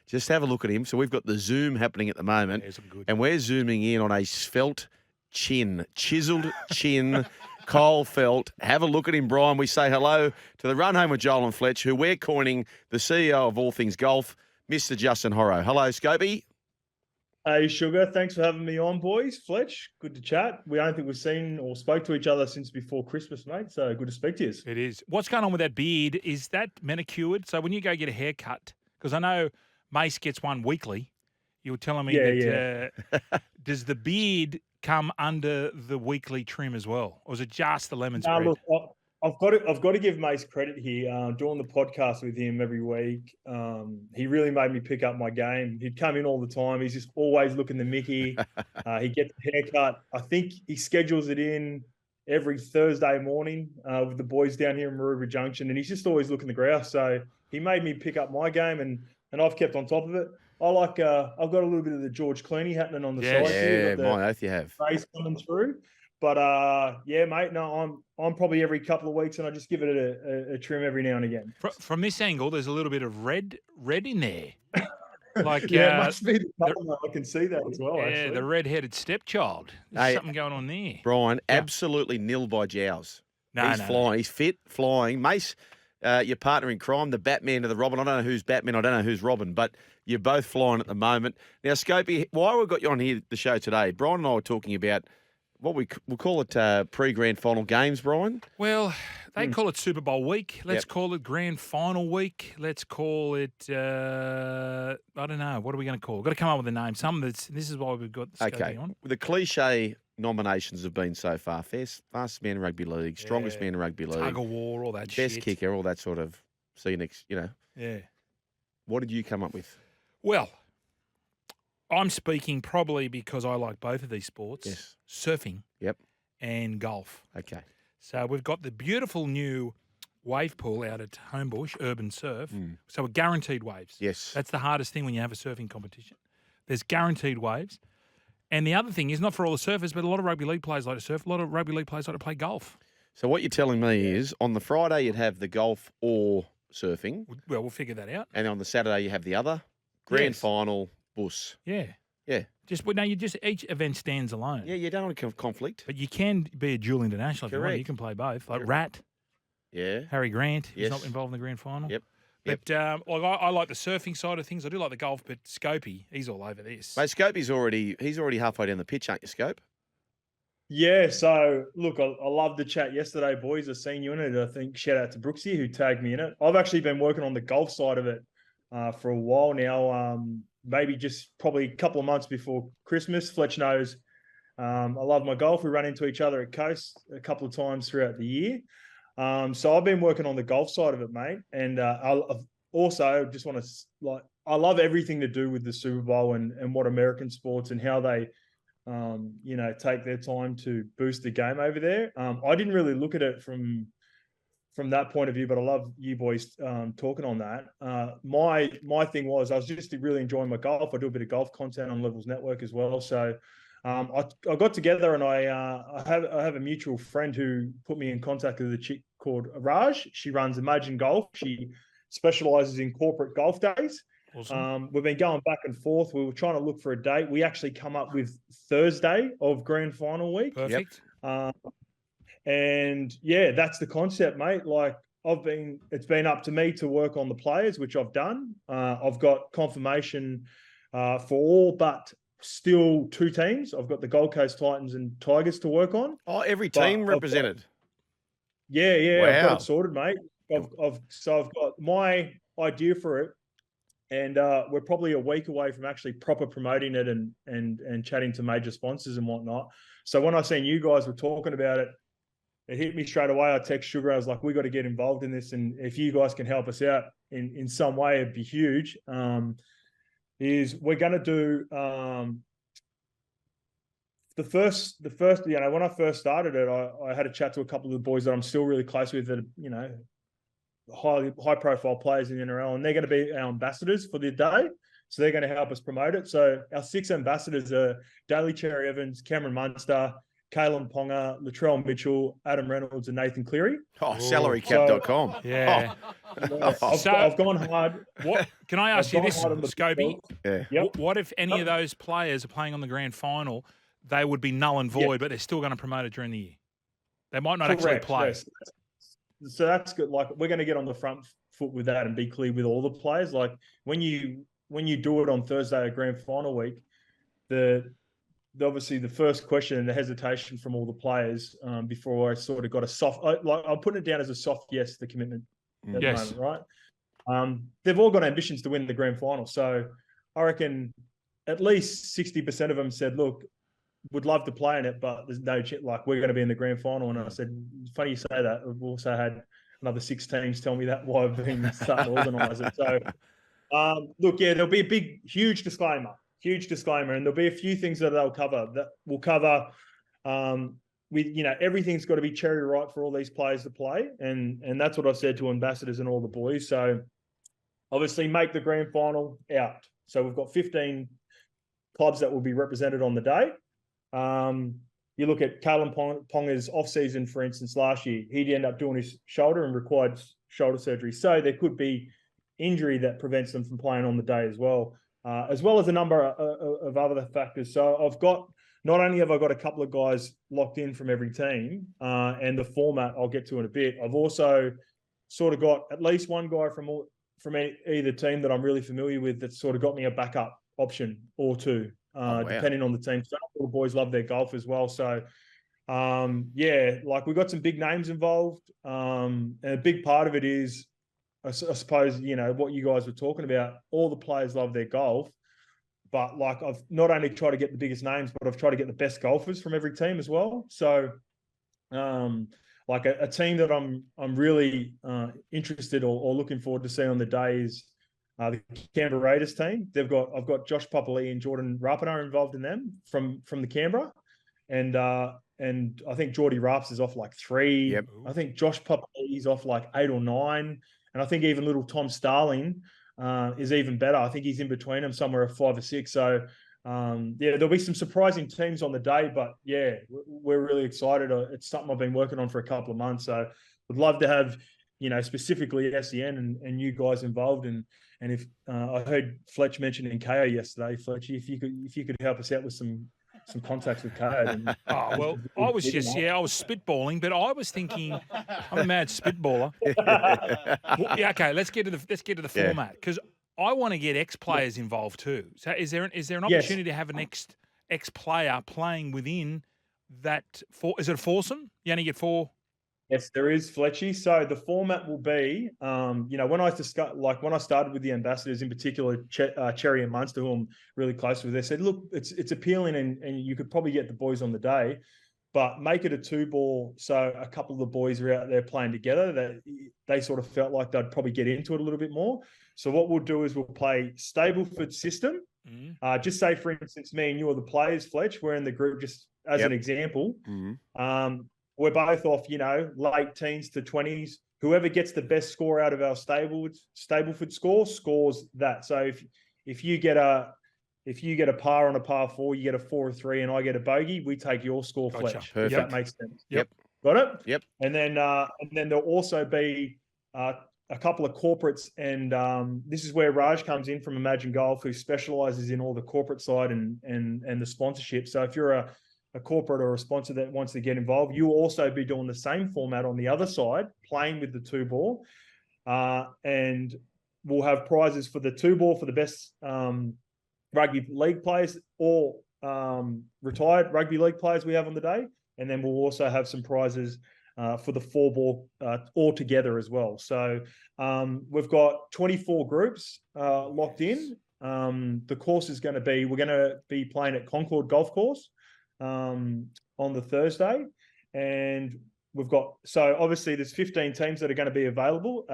Just have a look at him. So we've got the Zoom happening at the moment, and we're zooming in on a svelte chin, chiseled chin, Kyle Felt. Have a look at him, Brian. We say hello to the Run Home with Joel and Fletch, who we're coining the CEO of all things golf, Mr. Justin Horo. Hello, Scopey. Hey, Sugar. Thanks for having me on, boys. Fletch, good to chat. We don't think we've seen or spoke to each other since before Christmas, mate. So good to speak to you. It is. What's going on with that beard? Is that manicured? So when you go get a haircut, because I know Mace gets one weekly, you were telling me does the beard come under the weekly trim as well? Or is it just the lemon spread? Look, I've got to give Mace credit here. Doing the podcast with him every week, he really made me pick up my game. He'd come in all the time. He's just always looking the Mickey. He gets a haircut. I think he schedules it in every Thursday morning with the boys down here in Maroubra Junction, and he's just always looking the grouse. So he made me pick up my game, and I've kept on top of it. I like. I've got a little bit of the George Clooney happening on the side. Yeah, my oath you have. Face coming through, but yeah, mate. No, I'm probably every couple of weeks, and I just give it a trim every now and again. From this angle, there's a little bit of red in there. Like yeah, it must be the colour. I can see that as well. Yeah, actually. the red-headed stepchild. There's something going on there. Brian, absolutely nil by Jowls. He's flying. He's fit, flying. Mace, your partner in crime, the Batman to the Robin. I don't know who's Batman. I don't know who's Robin, but you're both flying at the moment. Now, Scopey, why we've got you on here, the show today, Brian and I were talking about what we'll call it pre-grand final games, Brian. Well, they call it Super Bowl week. Let's call it grand final week. Let's call it, I don't know. What are we going to call it? We've got to come up with a name. This is why we've got the Scopey on. The cliche nominations have been so far. Fastest man in rugby league, strongest man in rugby league. Tug of war, all that shit. Best kicker, all that sort of, see you next, Yeah. What did you come up with? Well, I'm speaking probably because I like both of these sports. Yes. Surfing. Yep. And golf. Okay. So we've got the beautiful new wave pool out at Homebush, Urban Surf. So we're guaranteed waves. Yes. That's the hardest thing when you have a surfing competition. There's guaranteed waves. And the other thing is, not for all the surfers, but a lot of rugby league players like to surf. A lot of rugby league players like to play golf. So what you're telling me is on the Friday you'd have the golf or surfing. Well, we'll figure that out. And on the Saturday you have the other grand final, bus. Yeah. Yeah. Each event stands alone. Yeah, you don't want to have conflict. But you can be a dual international if you want. You can play both. Like Rat. Yeah. Harry Grant. He's not involved in the grand final. Yep. But I like the surfing side of things. I do like the golf, but Scopey, he's all over this. Mate, Scopey's already halfway down the pitch, aren't you, Scope? Yeah, so look, I loved the chat yesterday, boys. I've seen you in it. I think shout out to Brooksy who tagged me in it. I've actually been working on the golf side of it for a while now. Maybe just probably a couple of months before Christmas. Fletch knows I love my golf. We run into each other at Coast a couple of times throughout the year. So I've been working on the golf side of it, mate. And I've also just want to I love everything to do with the Super Bowl and what American sports and how they take their time to boost the game over there. I didn't really look at it from that point of view, but I love you boys talking on that. My thing was I was just really enjoying my golf. I do a bit of golf content on Levels Network as well. So I got together and I have a mutual friend who put me in contact with a chick called Raj. She runs Imagine Golf. She specializes in corporate golf days. Awesome. We've been going back and forth. We were trying to look for a date. We actually come up with Thursday of grand final week. Perfect. And yeah, that's the concept, mate. Like it's been up to me to work on the players, which I've done. I've got confirmation for all but still two teams. I've got the Gold Coast Titans and Tigers to work on. Oh, every team represented. Yeah. Wow. I've got it sorted, mate. I've got my idea for it. And we're probably a week away from actually proper promoting it and chatting to major sponsors and whatnot. So when I seen you guys were talking about it, it hit me straight away. I text Sugar. I was like, we got to get involved in this. And if you guys can help us out in some way, it'd be huge. Is we're going to do the first, when I first started it, I had a chat to a couple of the boys that I'm still really close with that, high profile players in the NRL, and they're going to be our ambassadors for the day. So they're going to help us promote it. So our 6 ambassadors are Daly Cherry Evans, Cameron Munster, Kalen Ponga, Latrell Mitchell, Adam Reynolds, and Nathan Cleary. Oh, salarycap.com. Yeah. I've gone hard. What can I ask you this, Scobie? Yeah. Yep. What if any of those players are playing on the grand final? They would be null and void, but they're still going to promote it during the year. They might not actually play. Yes. So that's good. Like, we're going to get on the front foot with that and be clear with all the players. Like, when you do it on Thursday at grand final week, obviously the first question and the hesitation from all the players before I sort of got a soft, I'm putting it down as a soft yes to the commitment at the moment, right? They've all got ambitions to win the grand final. So I reckon at least 60% of them said, look, would love to play in it, but there's no chance, like, we're going to be in the grand final. And I said, funny you say that. We've also had another 6 teams tell me that while I've been starting to organise it. So, look, yeah, there'll be a huge disclaimer, and there'll be a few things that they'll cover. That will cover, everything's got to be cherry ripe for all these players to play, and that's what I've said to ambassadors and all the boys. So, obviously, make the grand final out. So we've got 15 clubs that will be represented on the day. You look at Kalen Ponga's off-season, for instance, last year, he'd end up doing his shoulder and required shoulder surgery. So there could be injury that prevents them from playing on the day as well as a number of other factors. So not only have I got a couple of guys locked in from every team, and the format I'll get to in a bit, I've also sort of got at least one guy from either team that I'm really familiar with that's sort of got me a backup option or two. Depending on the team. So all the boys love their golf as well. So, like, we got some big names involved. And a big part of it is, I suppose, what you guys were talking about. All the players love their golf. But, like, I've not only tried to get the biggest names, but I've tried to get the best golfers from every team as well. So, like, a team that I'm really interested or looking forward to seeing on the day is the Canberra Raiders team. I've got Josh Papali and Jordan Rapana involved in them from the Canberra, and I think Geordie Raps is off like 3. Yep. I think Josh Papali is off like 8 or 9, and I think even little Tom Starling is even better. I think he's in between them somewhere at 5 or 6. So there'll be some surprising teams on the day, but yeah, we're really excited. It's something I've been working on for a couple of months, so would love to have specifically SEN and you guys involved. And if I heard Fletch mentioning KO yesterday, Fletch, if you could help us out with some contacts with KO. Then well, I was spitballing, but I was thinking, I'm a mad spitballer. Okay, let's get to the format, because I want to get ex-players involved too. So is there an opportunity to have an ex-player playing within that? Is it a foursome? You only get 4. Yes, there is, Fletchy. So the format will be, when I started with the ambassadors, in particular, Cherry and Munster, who I'm really close with, they said, look, it's appealing and you could probably get the boys on the day, but make it a 2-ball. So a couple of the boys are out there playing together, that they sort of felt like they'd probably get into it a little bit more. So what we'll do is we'll play Stableford system. Just say, for instance, me and you are the players, Fletch. We're in the group, just as an example. We're both off, late teens to 20s. Whoever gets the best score out of our Stableford score scores that. So if you get a par on a par 4, you get a 4 or 3, and I get a bogey, we take your score, Gotcha. Fletch. Perfect. If that makes sense. Yep. Got it? Yep. And then there'll also be a couple of corporates, and this is where Raj comes in from Imagine Golf, who specialises in all the corporate side and the sponsorship. So if you're a corporate or a sponsor that wants to get involved, you'll also be doing the same format on the other side, playing with the 2-ball. And we'll have prizes for the 2-ball for the best rugby league players or retired rugby league players we have on the day. And then we'll also have some prizes for the 4-ball altogether as well. So we've got 24 groups locked in. The course is going to be, we're going to be playing at Concord Golf Course on the Thursday, and we've got, so obviously there's 15 teams that are going to be available,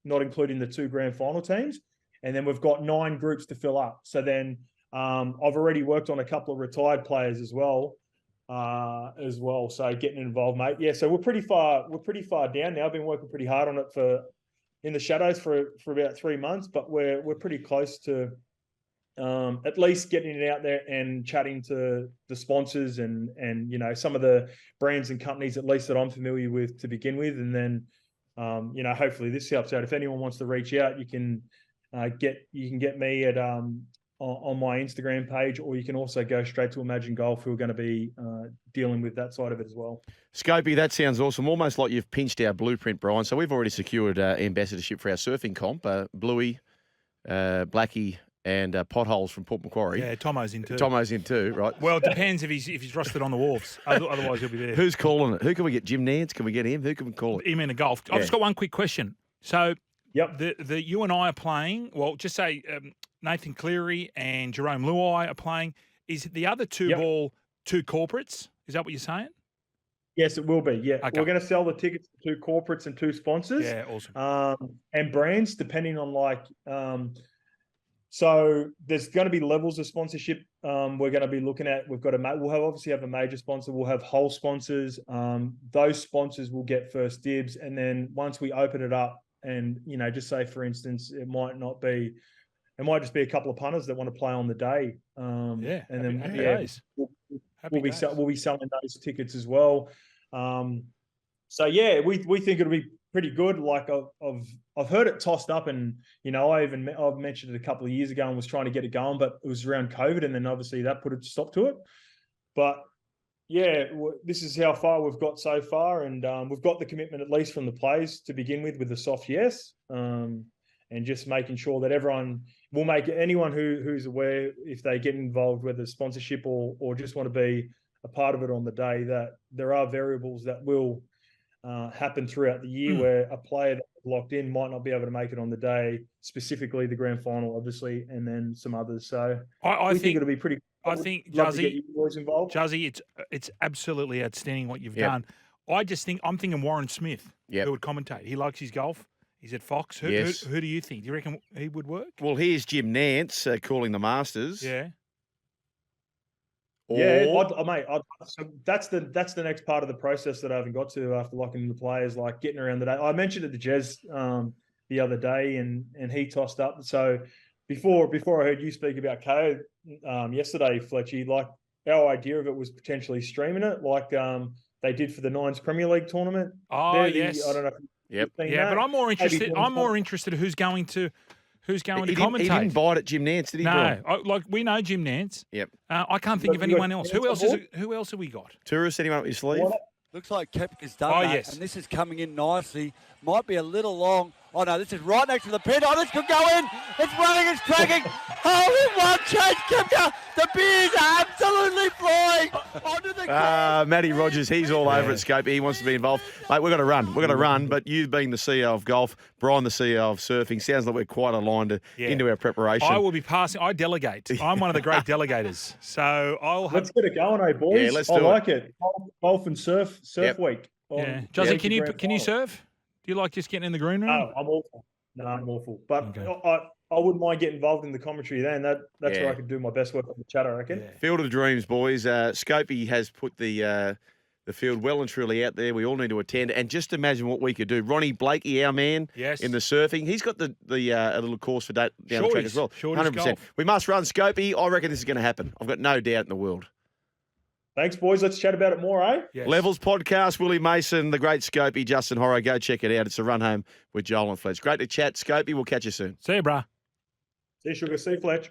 not including the 2 grand final teams, and then we've got 9 groups to fill up. So then I've already worked on a couple of retired players as well. So getting involved, mate. Yeah, so we're pretty far down now. I've been working pretty hard on it in the shadows for about 3 months, but we're pretty close to at least getting it out there and chatting to the sponsors and some of the brands and companies, at least that I'm familiar with to begin with. And then, hopefully this helps out. If anyone wants to reach out, you can get me at on my Instagram page, or you can also go straight to Imagine Golf, who are going to be dealing with that side of it as well. Scopey, that sounds awesome. Almost like you've pinched our blueprint, Brian. So we've already secured ambassadorship for our surfing comp. Bluey, Blackie, and Potholes from Port Macquarie. Yeah, Tomo's in too. Tomo's in too, right? Well, it depends if he's rusted on the wharves. Otherwise, he'll be there. Who's calling it? Who can we get? Jim Nance? Can we get him? Who can we call it? Him in a golf. I've just got one quick question. So, yep, the you and I are playing. Well, just say Nathan Cleary and Jerome Luai are playing. Is the other ball two corporates? Is that what you're saying? Yes, it will be. Yeah, okay. We're going to sell the tickets to two corporates and two sponsors. Yeah, awesome. And brands, depending on so there's going to be levels of sponsorship. We're going to be looking at. We'll obviously have a major sponsor. We'll have whole sponsors. Those sponsors will get first dibs, and then once we open it up, and just say for instance, it might just be a couple of punters that want to play on the day. And then we'll be selling those tickets as well. So yeah, we think it'll be pretty good. Like I've heard it tossed up, and I've mentioned it a couple of years ago and was trying to get it going, but it was around COVID, and then obviously that put a stop to it. But yeah, this is how far we've got so far, and we've got the commitment at least from the players to begin with a soft yes, and just making sure that everyone will make anyone who's aware, if they get involved, whether sponsorship or just want to be a part of it on the day, that there are variables that will happen throughout the year where a player that's locked in might not be able to make it on the day, specifically the grand final, obviously, and then some others. So I think it'll be pretty. I think Juzzy, involved. Juzzy, it's absolutely outstanding what you've done. I'm thinking Warren Smith, who would commentate. He likes his golf. He's at Fox. Who do you think? Do you reckon he would work? Well, here's Jim Nance calling the Masters. Yeah. So that's the next part of the process that I haven't got to after locking in the players, like getting around the day. I mentioned it to Jez the other day, and he tossed up. So before I heard you speak about KO yesterday, Fletchy, like our idea of it was potentially streaming it, like they did for the Nines Premier League tournament. Oh, yes. I don't know. But I'm more interested. I'm more interested who's going to commentate. He didn't bite at Jim Nance, did he? No, we know Jim Nance. Yep. I can't think of anyone else. Who else have we got? Tourist, anyone up your sleeve? Looks like Kepka's done that, and this is coming in nicely. Might be a little long. Oh, no, this is right next to the pin. Oh, this could go in. It's running, it's tracking. Holy one, Chase Kepka. The beers are absolutely flying onto the ground. Matty Rogers, he's all over it, Scope. He wants to be involved. Mate, we've got to run. But you being the CEO of golf, Brian the CEO of surfing, sounds like we're quite aligned into our preparation. I will be passing. I delegate. I'm one of the great delegators. So Let's get it going, boys. Yeah, let's do it. I like it. Golf and surf week. Yeah. Juzzy, can you surf? Do you like just getting in the green room? I'm awful. No, I'm awful. But I wouldn't mind getting involved in the commentary then. That's where I could do my best work on the chat, I reckon. Yeah. Field of Dreams, boys. Scopey has put the field well and truly out there. We all need to attend. And just imagine what we could do. Ronnie Blakey, our man in the surfing, he's got a little course for down the track as well. 100%. Golf. We must run, Scopey. I reckon this is going to happen. I've got no doubt in the world. Thanks, boys. Let's chat about it more, eh? Yes. Levels Podcast, Willie Mason, the great Scopey, Justin Horo. Go check it out. It's a run home with Joel and Fletch. Great to chat, Scopey. We'll catch you soon. See you, brah. See you, Sugar. See you, Fletch.